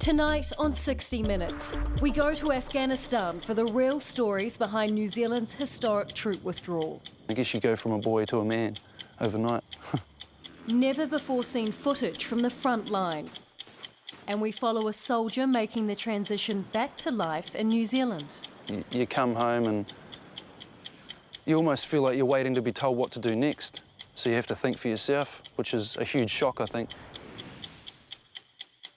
Tonight on 60 Minutes, we go to Afghanistan for the real stories behind New Zealand's historic troop withdrawal. I guess you go from a boy to a man overnight. Never before seen footage from the front line. And we follow a soldier making the transition back to life in New Zealand. You come home and you almost feel like you're waiting to be told what to do next. So you have to think for yourself, which is a huge shock, I think.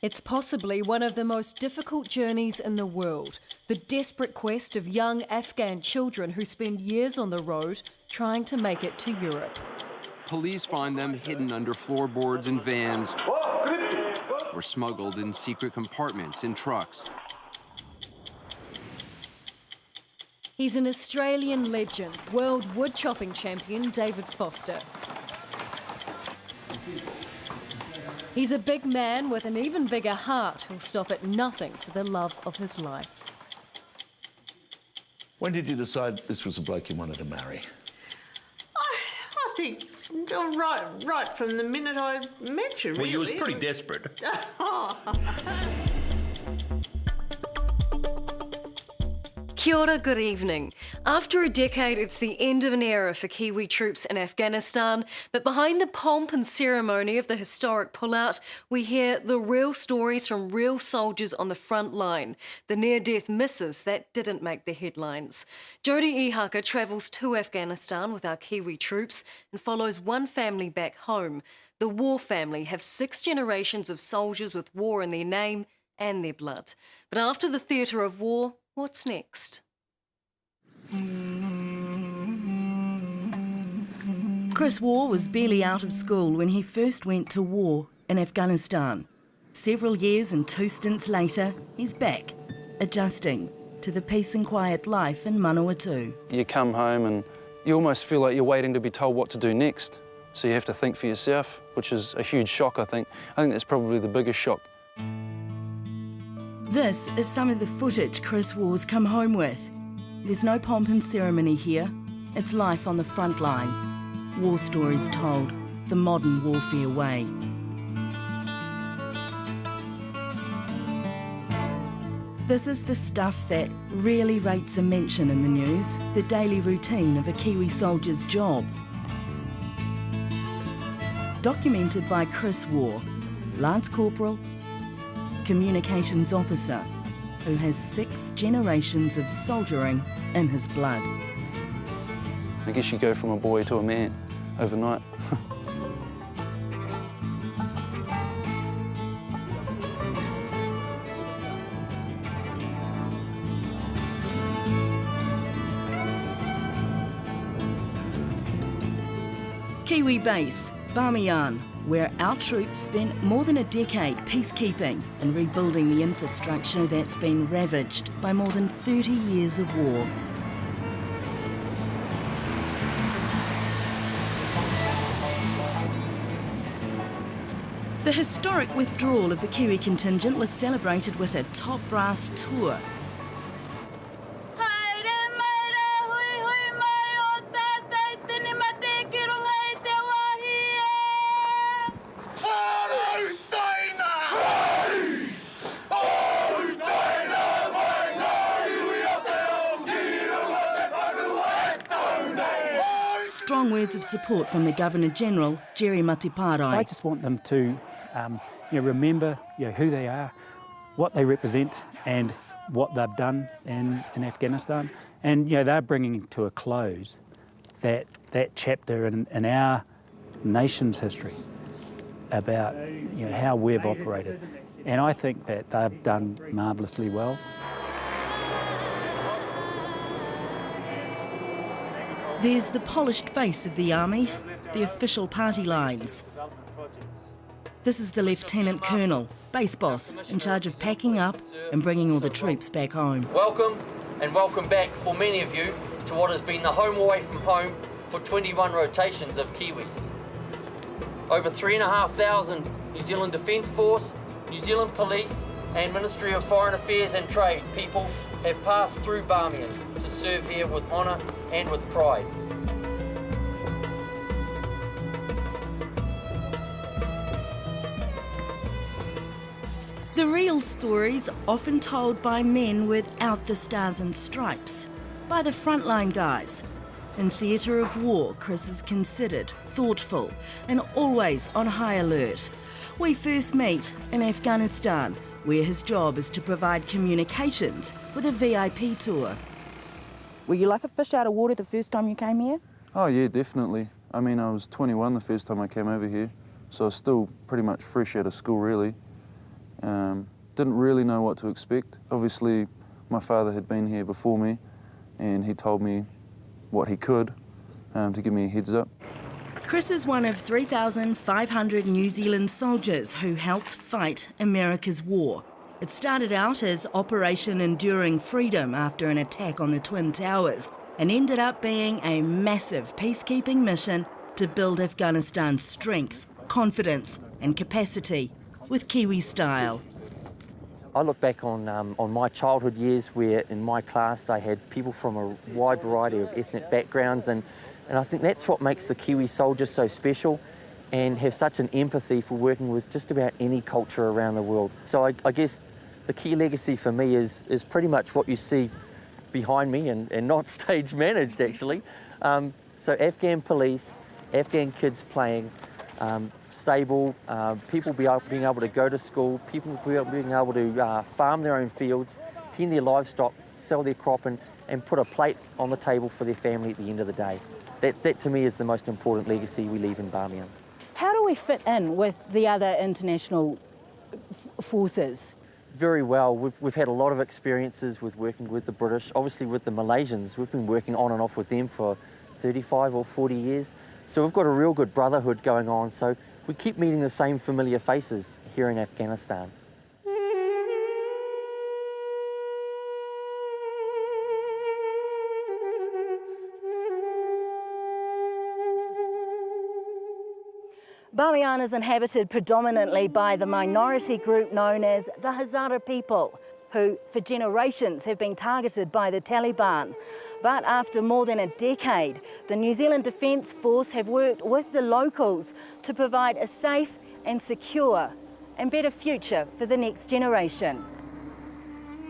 It's possibly one of the most difficult journeys in the world, the desperate quest of young Afghan children who spend years on the road trying to make it to Europe. Police find them hidden under floorboards in vans or smuggled in secret compartments in trucks. He's an Australian legend, world wood-chopping champion David Foster. He's a big man with an even bigger heart who'll stop at nothing for the love of his life. When did you decide this was the bloke you wanted to marry? I think right from the minute I met you, Well, really. you was pretty desperate. Kia ora, good evening. After a decade, it's the end of an era for Kiwi troops in Afghanistan, but behind the pomp and ceremony of the historic pullout, we hear the real stories from real soldiers on the front line, the near-death misses that didn't make the headlines. Jodie Ihaka travels to Afghanistan with our Kiwi troops and follows one family back home. The War family have 6 generations of soldiers with war in their name and their blood. But after the theatre of war, what's next? Chris Waugh was barely out of school when he first went to war in Afghanistan. Several years and 2 stints later, he's back, adjusting to the peace and quiet life in Manawatu. You come home and you almost feel like you're waiting to be told what to do next. So you have to think for yourself, which is a huge shock, I think. I think that's probably the biggest shock. This is some of the footage Chris Waugh's come home with. There's no pomp and ceremony here. It's life on the front line. War stories told, the modern warfare way. This is the stuff that rarely rates a mention in the news, the daily routine of a Kiwi soldier's job. Documented by Chris Waugh, Lance Corporal, Communications Officer, who has 6 generations of soldiering in his blood. I guess you go from a boy to a man overnight. Kiwi Base, Bamiyan, where our troops spent more than a decade peacekeeping and rebuilding the infrastructure that's been ravaged by more than 30 years of war. The historic withdrawal of the Kiwi contingent was celebrated with a top brass tour. Strong words of support from the Governor-General, Jerry Matiparai. I just want them to remember who they are, what they represent and what they've done in Afghanistan. And they're bringing to a close that chapter in our nation's history about how we've operated. And I think that they've done marvellously well. There's the polished face of the army, the official party lines. This is the Lieutenant Colonel, base boss, in charge of packing up and bringing all the troops back home. Welcome, and welcome back for many of you to what has been the home away from home for 21 rotations of Kiwis. Over 3,500 New Zealand Defence Force, New Zealand Police and Ministry of Foreign Affairs and Trade people have passed through Bamiyan to serve here with honour and with pride. The real stories often told by men without the stars and stripes, by the frontline guys. In theatre of war, Chris is considered, thoughtful, and always on high alert. We first meet in Afghanistan, where his job is to provide communications for the VIP tour. Were you like a fish out of water the first time you came here? Oh yeah, definitely. I mean, I was 21 the first time I came over here, so I was still pretty much fresh out of school, really. Didn't really know what to expect. Obviously, my father had been here before me, and he told me what he could to give me a heads up. Chris is one of 3,500 New Zealand soldiers who helped fight America's war. It started out as Operation Enduring Freedom after an attack on the Twin Towers, and ended up being a massive peacekeeping mission to build Afghanistan's strength, confidence and capacity with Kiwi style. I look back on my childhood years where in my class I had people from a wide variety of ethnic backgrounds, and I think that's what makes the Kiwi soldier so special and have such an empathy for working with just about any culture around the world. So I guess the key legacy for me is pretty much what you see behind me and not stage managed actually. So Afghan police, Afghan kids playing, stable, people being able to go to school, people being able to farm their own fields, tend their livestock, sell their crop and put a plate on the table for their family at the end of the day. That to me is the most important legacy we leave in Bamiyan. How do we fit in with the other international forces? Very well. We've had a lot of experiences with working with the British, obviously with the Malaysians. We've been working on and off with them for 35 or 40 years. So we've got a real good brotherhood going on. So we keep meeting the same familiar faces here in Afghanistan. Bamiyan is inhabited predominantly by the minority group known as the Hazara people, who for generations have been targeted by the Taliban. But after more than a decade, the New Zealand Defence Force have worked with the locals to provide a safe and secure and better future for the next generation.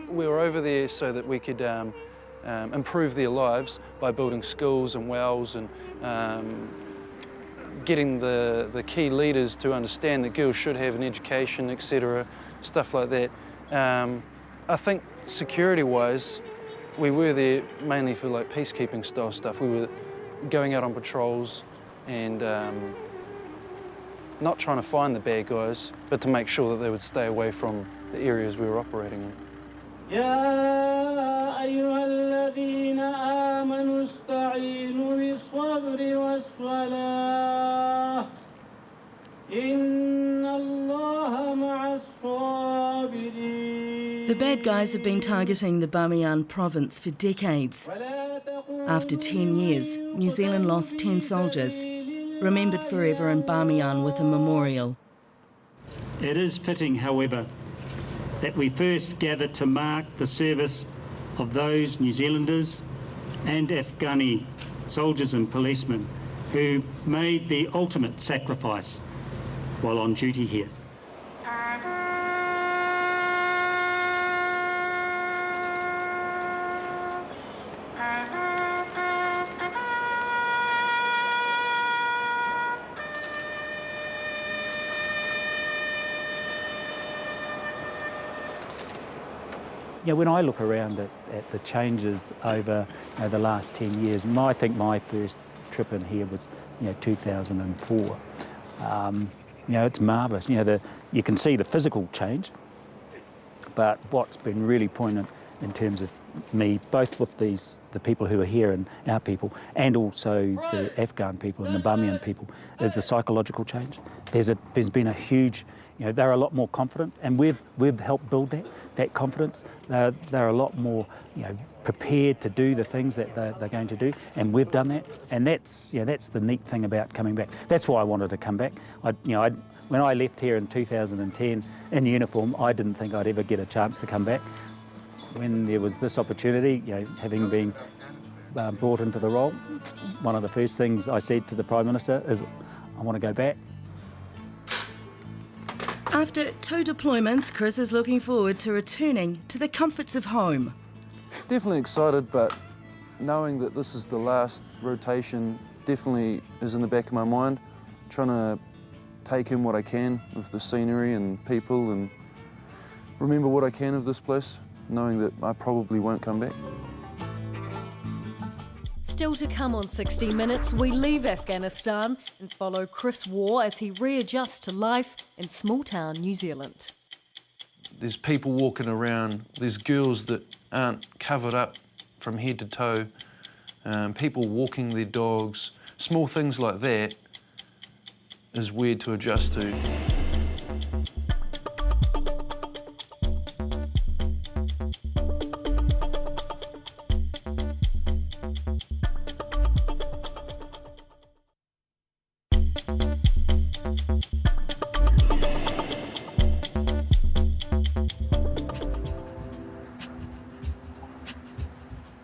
We were over there so that we could improve their lives by building schools and wells and getting the key leaders to understand that girls should have an education, etc., stuff like that. I think security-wise, we were there mainly for like peacekeeping style stuff. We were going out on patrols and not trying to find the bad guys, but to make sure that they would stay away from the areas we were operating in. يا أيها الذين آمنوا استعينوا بالصبر والصلاة إن الله مع الصابرين. The bad guys have been targeting the Bamiyan province for decades. After 10 years, New Zealand lost 10 soldiers, remembered forever in Bamiyan with a memorial. It is fitting, however, that we first gather to mark the service of those New Zealanders and Afghani soldiers and policemen who made the ultimate sacrifice while on duty here. Yeah, when I look around at the changes over the last 10 years, I think my first trip in here was 2004. It's marvellous. You can see the physical change, but what's been really poignant in terms of me, both with the people who are here and our people, and also the Afghan people and the Bamiyan people, is the psychological change. There's been a huge, they're a lot more confident, and we've helped build that confidence. They're a lot more, prepared to do the things that they're going to do, and we've done that. And that's the neat thing about coming back. That's why I wanted to come back. When I left here in 2010 in uniform, I didn't think I'd ever get a chance to come back. When there was this opportunity, having been brought into the role, one of the first things I said to the Prime Minister is, I want to go back. After 2 deployments, Chris is looking forward to returning to the comforts of home. Definitely excited, but knowing that this is the last rotation definitely is in the back of my mind. Trying to take in what I can of the scenery and people and remember what I can of this place, knowing that I probably won't come back. Still to come on 60 Minutes, we leave Afghanistan and follow Chris Waugh as he readjusts to life in small-town New Zealand. There's people walking around, there's girls that aren't covered up from head to toe, people walking their dogs, small things like that is weird to adjust to.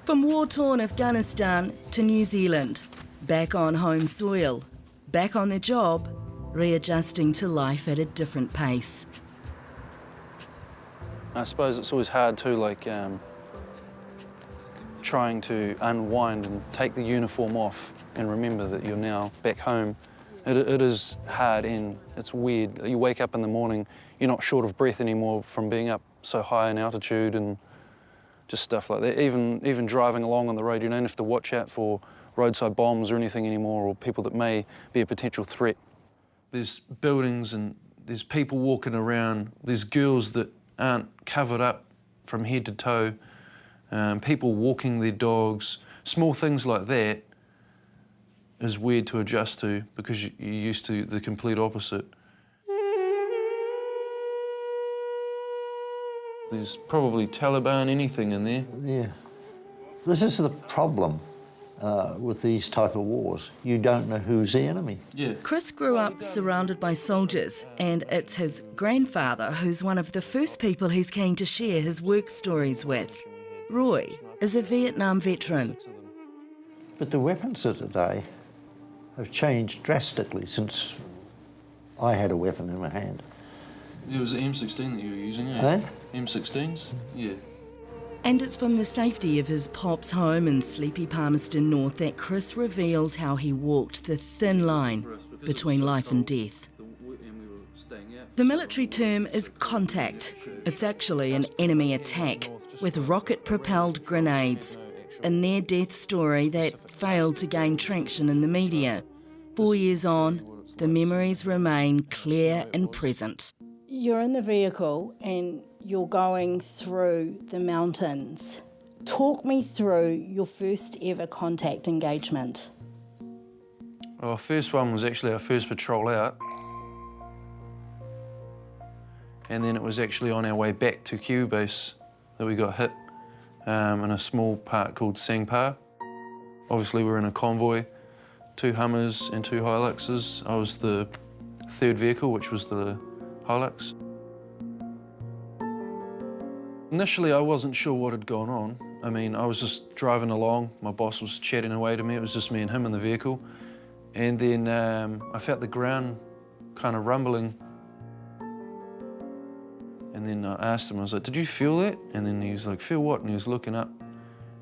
From war-torn Afghanistan to New Zealand, back on home soil, back on their job, readjusting to life at a different pace. I suppose it's always hard too, like trying to unwind and take the uniform off and remember that you're now back home. It is hard and it's weird. You wake up in the morning, you're not short of breath anymore from being up so high in altitude and just stuff like that. Even driving along on the road, you don't have to watch out for roadside bombs or anything anymore, or people that may be a potential threat. There's buildings and there's people walking around, there's girls that aren't covered up from head to toe, people walking their dogs, small things like that is weird to adjust to because you're used to the complete opposite. There's probably Taliban, anything in there. Yeah. This is the problem with these type of wars. You don't know who's the enemy. Yeah. Chris grew up surrounded by soldiers, and it's his grandfather who's one of the first people he's keen to share his work stories with. Roy is a Vietnam veteran. But the weapons of today have changed drastically since I had a weapon in my hand. It was the M16 that you were using, Eh? M16s? Yeah. And it's from the safety of his pop's home in sleepy Palmerston North that Chris reveals how he walked the thin line between life and death. The military term is contact. It's actually an enemy attack with rocket-propelled grenades, a near-death story that failed to gain traction in the media. 4 years on, the memories remain clear and present. You're in the vehicle and you're going through the mountains. Talk me through your first ever contact engagement. Our first one was actually our first patrol out. And then it was actually on our way back to Kiwi Base that we got hit in a small park called Sangpa. Obviously we were in a convoy, 2 Hummers and 2 Hiluxes. I was the 3rd vehicle, which was the Hilux. Initially, I wasn't sure what had gone on. I mean, I was just driving along. My boss was chatting away to me. It was just me and him in the vehicle. And then I felt the ground kind of rumbling. And then I asked him, I was like, did you feel that? And then he was like, feel what? And he was looking up.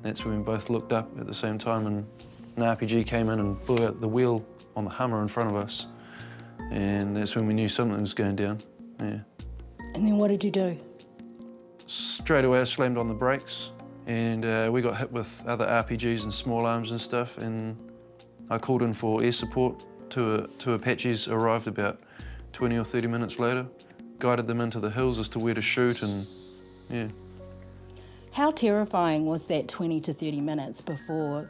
That's when we both looked up at the same time, and an RPG came in and blew out the wheel on the Hummer in front of us. And that's when we knew something was going down, yeah. And then what did you do? Straight away I slammed on the brakes, and we got hit with other RPGs and small arms and stuff, and I called in for air support. 2 Apaches arrived about 20 or 30 minutes later, guided them into the hills as to where to shoot, and yeah. How terrifying was that 20 to 30 minutes before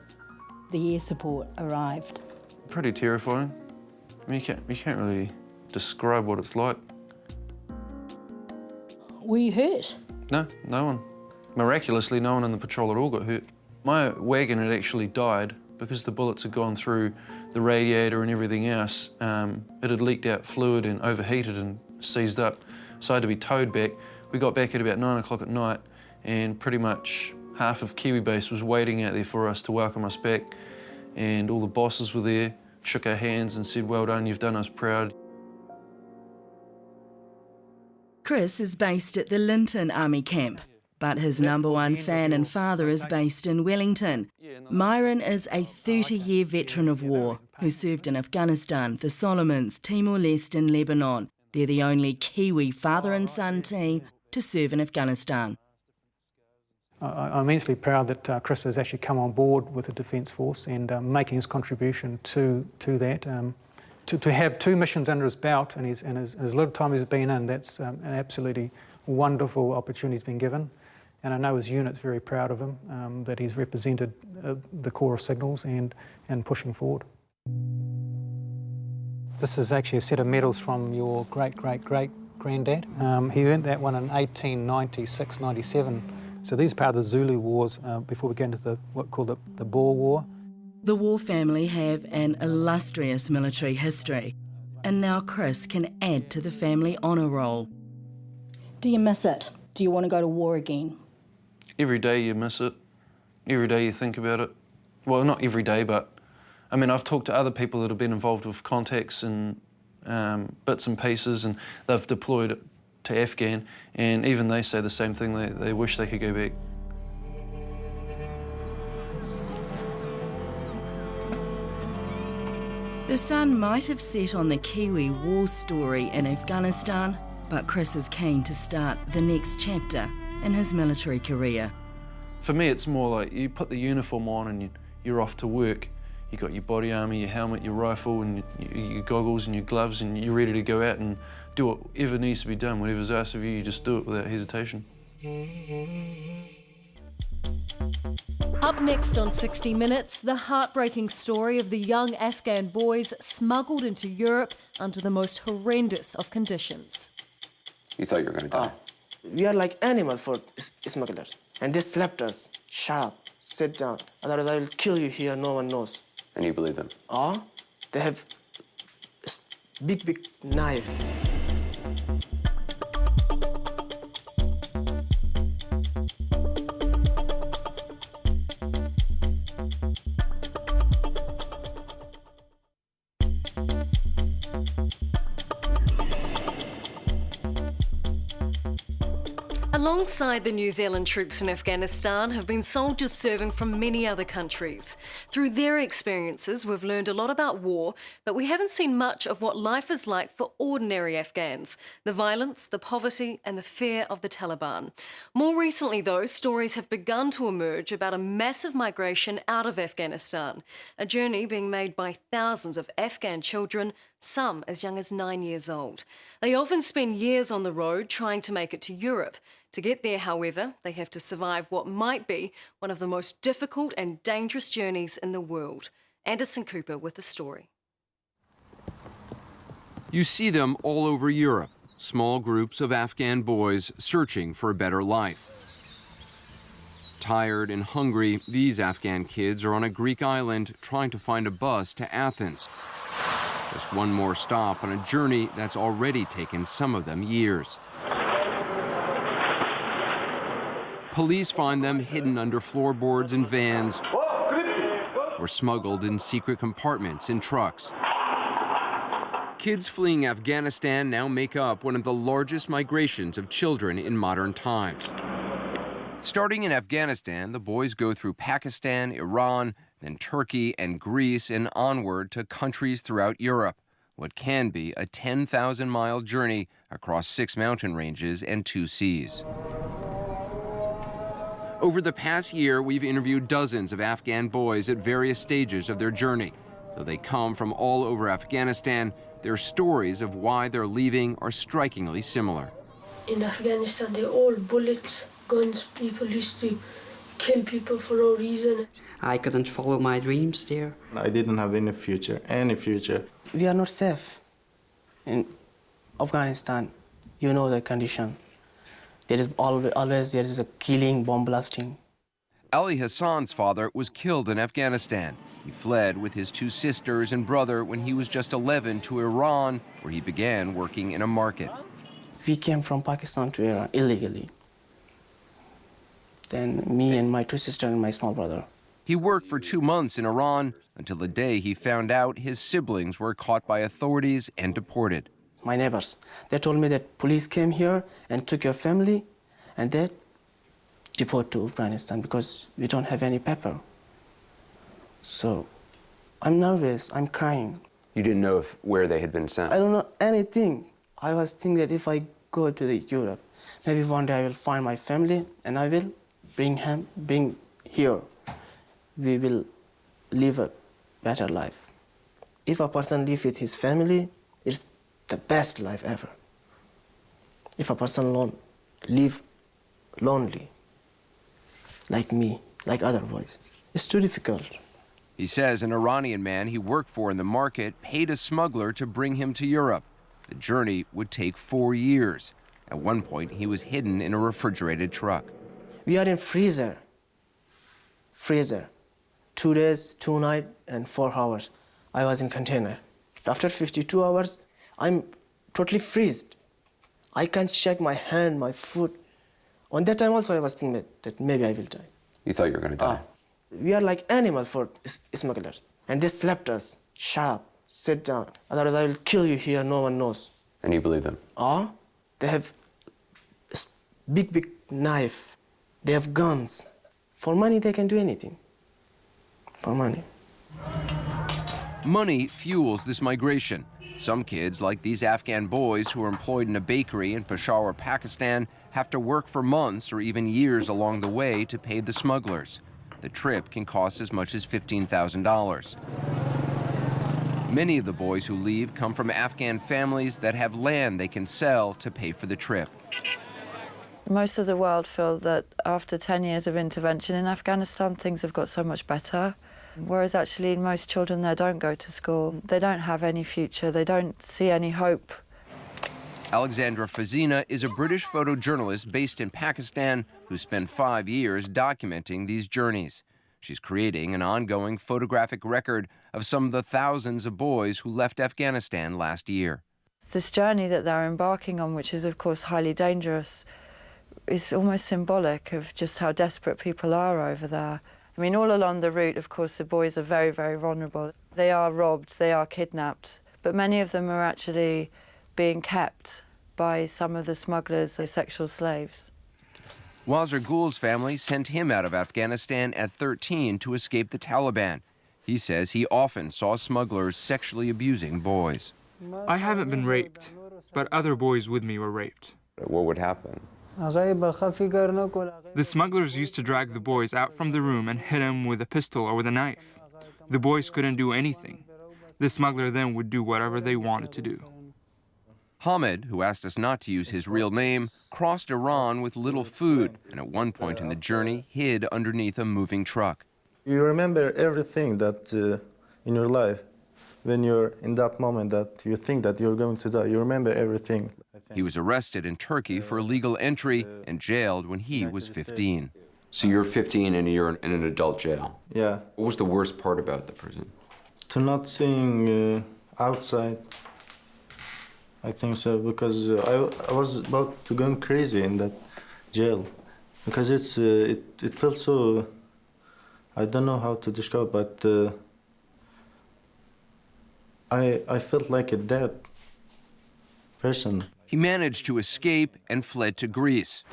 the air support arrived? Pretty terrifying. I mean, you can't really describe what it's like. Were you hurt? No, no one. Miraculously, no one in the patrol at all got hurt. My wagon had actually died because the bullets had gone through the radiator and everything else. It had leaked out fluid and overheated and seized up, so I had to be towed back. We got back at about 9 o'clock at night, and pretty much half of Kiwi Base was waiting out there for us to welcome us back, and all the bosses were there, shook our hands and said, well done, you've done us proud. Chris is based at the Linton Army Camp, but his number one fan and father is based in Wellington. Myron is a 30-year veteran of war who served in Afghanistan, the Solomons, Timor-Leste and Lebanon. They're the only Kiwi father and son team to serve in Afghanistan. I'm immensely proud that Chris has actually come on board with the Defence Force and making his contribution to that. To have 2 missions under his belt and his little time he's been in, that's an absolutely wonderful opportunity he's been given. And I know his unit's very proud of him, that he's represented the Corps of Signals and pushing forward. This is actually a set of medals from your great-great-great-granddad. He earned that one in 1896-97. So these are part of the Zulu Wars before we get into what's called the Boer War. The War family have an illustrious military history, and now Chris can add to the family honour roll. Do you miss it? Do you want to go to war again? Every day you miss it. Every day you think about it. Well, not every day, but I mean, I've talked to other people that have been involved with contacts and bits and pieces, and they've deployed to Afghan, and even they say the same thing. They wish they could go back. The sun might have set on the Kiwi war story in Afghanistan, but Chris is keen to start the next chapter in his military career. For me, it's more like you put the uniform on and you're off to work. You got your body armour, your helmet, your rifle, and your goggles and your gloves, and you're ready to go out and do whatever needs to be done. Whatever's asked of you, you just do it without hesitation. Up next on 60 Minutes, the heartbreaking story of the young Afghan boys smuggled into Europe under the most horrendous of conditions. You thought you were going to die? We are like animals for smugglers. And they slapped us. Shut up, sit down. Otherwise I will kill you here, no one knows. And you believe them? They have big knife. Alongside the New Zealand troops in Afghanistan have been soldiers serving from many other countries. Through their experiences, we've learned a lot about war, but we haven't seen much of what life is like for ordinary Afghans, the violence, the poverty and the fear of the Taliban. More recently, though, stories have begun to emerge about a massive migration out of Afghanistan, a journey being made by thousands of Afghan children, some as young as 9 years old. They often spend years on the road trying to make it to Europe. To get there, however, they have to survive what might be one of the most difficult and dangerous journeys in the world. Anderson Cooper with the story. You see them all over Europe, small groups of Afghan boys searching for a better life. Tired and hungry, these Afghan kids are on a Greek island trying to find a bus to Athens. Just one more stop on a journey that's already taken some of them years. Police find them hidden under floorboards in vans or smuggled in secret compartments in trucks. Kids fleeing Afghanistan now make up one of the largest migrations of children in modern times. Starting in Afghanistan, the boys go through Pakistan, Iran, then Turkey and Greece and onward to countries throughout Europe, what can be a 10,000-mile journey across 6 mountain ranges and 2 seas. Over the past year, we've interviewed dozens of Afghan boys at various stages of their journey. Though they come from all over Afghanistan, their stories of why they're leaving are strikingly similar. In Afghanistan, they're all bullets, guns. People used to kill people for no reason. I couldn't follow my dreams there. I didn't have any future. We are not safe in Afghanistan. You know the condition. There is always there is a killing, bomb blasting. Ali Hassan's father was killed in Afghanistan. He fled with his 2 sisters and brother when he was just 11 to Iran, where he began working in a market. We came from Pakistan to Iran illegally. Then me and my 2 sisters and my small brother. He worked for 2 months in Iran until the day he found out his siblings were caught by authorities and deported. my neighbors. They told me that police came here and took your family and they deport to Afghanistan because we don't have any paper. So I'm nervous, I'm crying. You didn't know where they had been sent? I don't know anything. I was thinking that if I go to Europe, maybe one day I will find my family and I will bring here. We will live a better life. If a person lives with his family, it's the best life ever. If a person live lonely, like me, like other boys, it's too difficult. He says an Iranian man he worked for in the market paid a smuggler to bring him to Europe. The journey would take 4 years. At one point, he was hidden in a refrigerated truck. We are in freezer. 2 days, 2 nights, and 4 hours. I was in container. After 52 hours, I'm totally freezed. I can't shake my hand, my foot. On that time also I was thinking that maybe I will die. You thought you were going to die? We are like animals for smugglers. And they slapped us, sharp, sit down. Otherwise I will kill you here, no one knows. And you believe them? They have big knife. They have guns. For money they can do anything. For money. Money fuels this migration. Some kids, like these Afghan boys who are employed in a bakery in Peshawar, Pakistan, have to work for months or even years along the way to pay the smugglers. The trip can cost as much as $15,000. Many of the boys who leave come from Afghan families that have land they can sell to pay for the trip. Most of the world feel that after 10 years of intervention in Afghanistan, things have got so much better. Whereas actually most children there don't go to school. They don't have any future. They don't see any hope. Alexandra Fazina is a British photojournalist based in Pakistan who spent 5 years documenting these journeys. She's creating an ongoing photographic record of some of the thousands of boys who left Afghanistan last year. This journey that they're embarking on, which is of course highly dangerous, is almost symbolic of just how desperate people are over there. I mean, all along the route, of course, the boys are very, very vulnerable. They are robbed, they are kidnapped, but many of them are actually being kept by some of the smugglers as sexual slaves. Wazir Gul's family sent him out of Afghanistan at 13 to escape the Taliban. He says he often saw smugglers sexually abusing boys. I haven't been raped, but other boys with me were raped. What would happen? The smugglers used to drag the boys out from the room and hit them with a pistol or with a knife. The boys couldn't do anything. The smuggler then would do whatever they wanted to do. Hamid, who asked us not to use his real name, crossed Iran with little food and at one point in the journey hid underneath a moving truck. You remember everything that in your life, when you're in that moment that you think that you're going to die, you remember everything. He was arrested in Turkey for illegal entry and jailed when he was 15. So you're 15 and you're in an adult jail? Yeah. What was the worst part about the prison? To not seeing outside, I think so, because I was about to go crazy in that jail. Because it felt so, I don't know how to describe, but I felt like a dead person. He managed to escape and fled to Greece.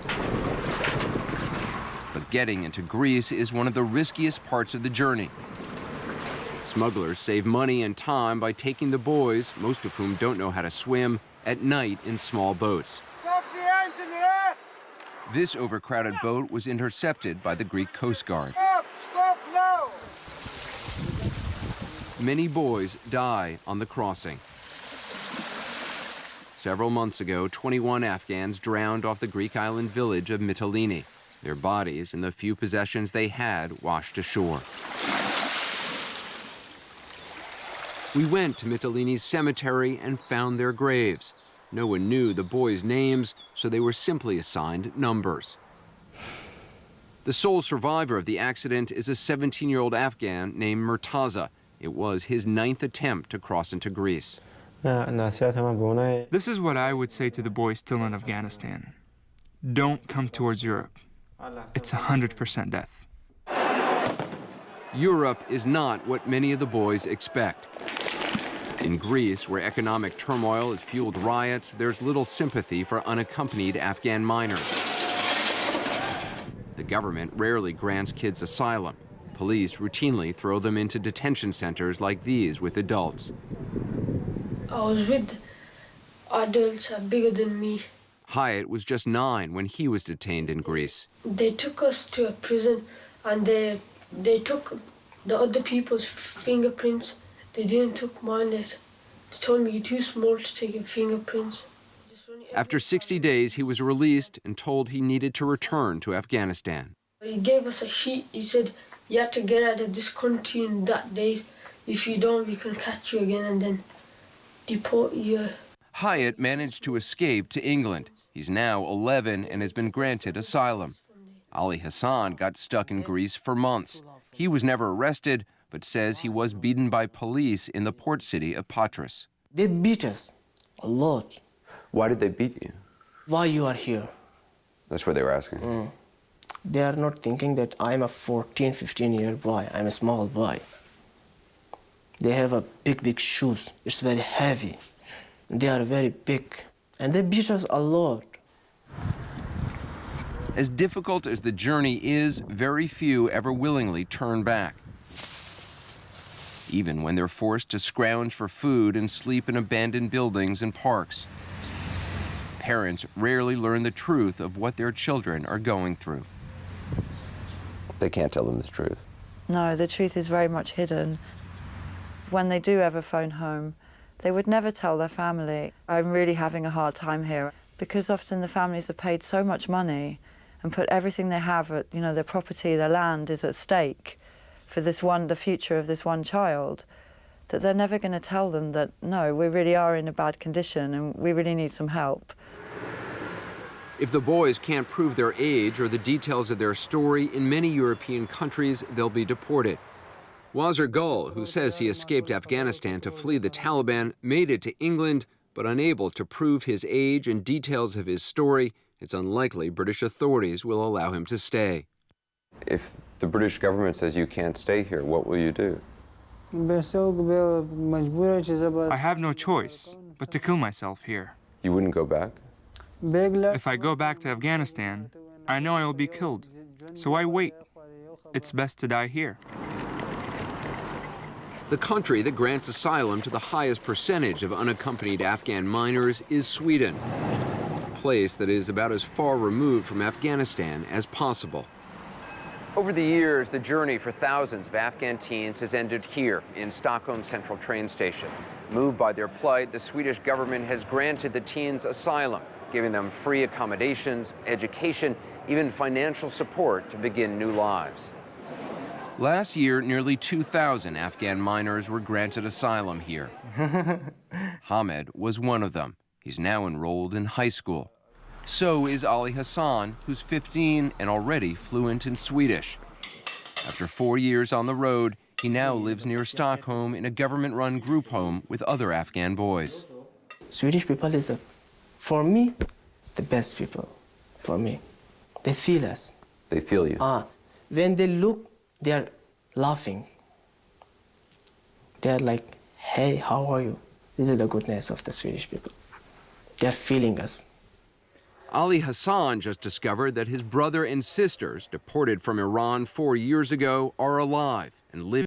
But getting into Greece is one of the riskiest parts of the journey. Smugglers save money and time by taking the boys, most of whom don't know how to swim, at night in small boats. This overcrowded boat was intercepted by the Greek Coast Guard. Stop now! Many boys die on the crossing. Several months ago, 21 Afghans drowned off the Greek island village of Mytilene. Their bodies and the few possessions they had washed ashore. We went to Mytilene's cemetery and found their graves. No one knew the boys' names, so they were simply assigned numbers. The sole survivor of the accident is a 17-year-old Afghan named Murtaza. It was his 9th attempt to cross into Greece. This is what I would say to the boys still in Afghanistan. Don't come towards Europe. It's 100% death. Europe is not what many of the boys expect. In Greece, where economic turmoil has fueled riots, there's little sympathy for unaccompanied Afghan minors. The government rarely grants kids asylum. Police routinely throw them into detention centers like these with adults. I was with adults bigger than me. Hyatt was just 9 when he was detained in Greece. They took us to a prison and they took the other people's fingerprints. They didn't take mine. They told me, you're too small to take your fingerprints. After 60 days, he was released and told he needed to return to Afghanistan. He gave us a sheet. He said, you have to get out of this country in that day. If you don't, we can catch you again and then deport you. Hyatt managed to escape to England. He's now 11 and has been granted asylum. Ali Hassan got stuck in Greece for months. He was never arrested, but says he was beaten by police in the port city of Patras. They beat us a lot. Why did they beat you? Why you are here? That's what they were asking. They are not thinking that I'm a 14, 15-year boy. I'm a small boy. They have a big shoes. It's very heavy. They are very big. And they beat us a lot. As difficult as the journey is, very few ever willingly turn back. Even when they're forced to scrounge for food and sleep in abandoned buildings and parks. Parents rarely learn the truth of what their children are going through. They can't tell them the truth. No, the truth is very much hidden. When they do ever phone home, they would never tell their family. I'm really having a hard time here because often the families have paid so much money and put everything they have at, their property, their land is at stake for the future of this one child, that they're never going to tell them that, no, we really are in a bad condition and we really need some help. If the boys can't prove their age or the details of their story, in many European countries, they'll be deported. Wazir Gul, who says he escaped Afghanistan to flee the Taliban, made it to England, but unable to prove his age and details of his story, it's unlikely British authorities will allow him to stay. If the British government says you can't stay here, what will you do? I have no choice but to kill myself here. You wouldn't go back? If I go back to Afghanistan, I know I will be killed, so I wait. It's best to die here. The country that grants asylum to the highest percentage of unaccompanied Afghan minors is Sweden, a place that is about as far removed from Afghanistan as possible. Over the years, the journey for thousands of Afghan teens has ended here in Stockholm Central train station. Moved by their plight, the Swedish government has granted the teens asylum, giving them free accommodations, education, even financial support to begin new lives. Last year, nearly 2,000 Afghan minors were granted asylum here. Hamed was one of them. He's now enrolled in high school. So is Ali Hassan, who's 15 and already fluent in Swedish. After 4 years on the road, he now lives near Stockholm in a government-run group home with other Afghan boys. Swedish people is, for me, the best people, for me. They feel us. They feel you? When they look, they are laughing. They are like, hey, how are you? This is the goodness of the Swedish people. They are feeling us. Ali Hassan just discovered that his brother and sisters, deported from Iran 4 years ago, are alive and live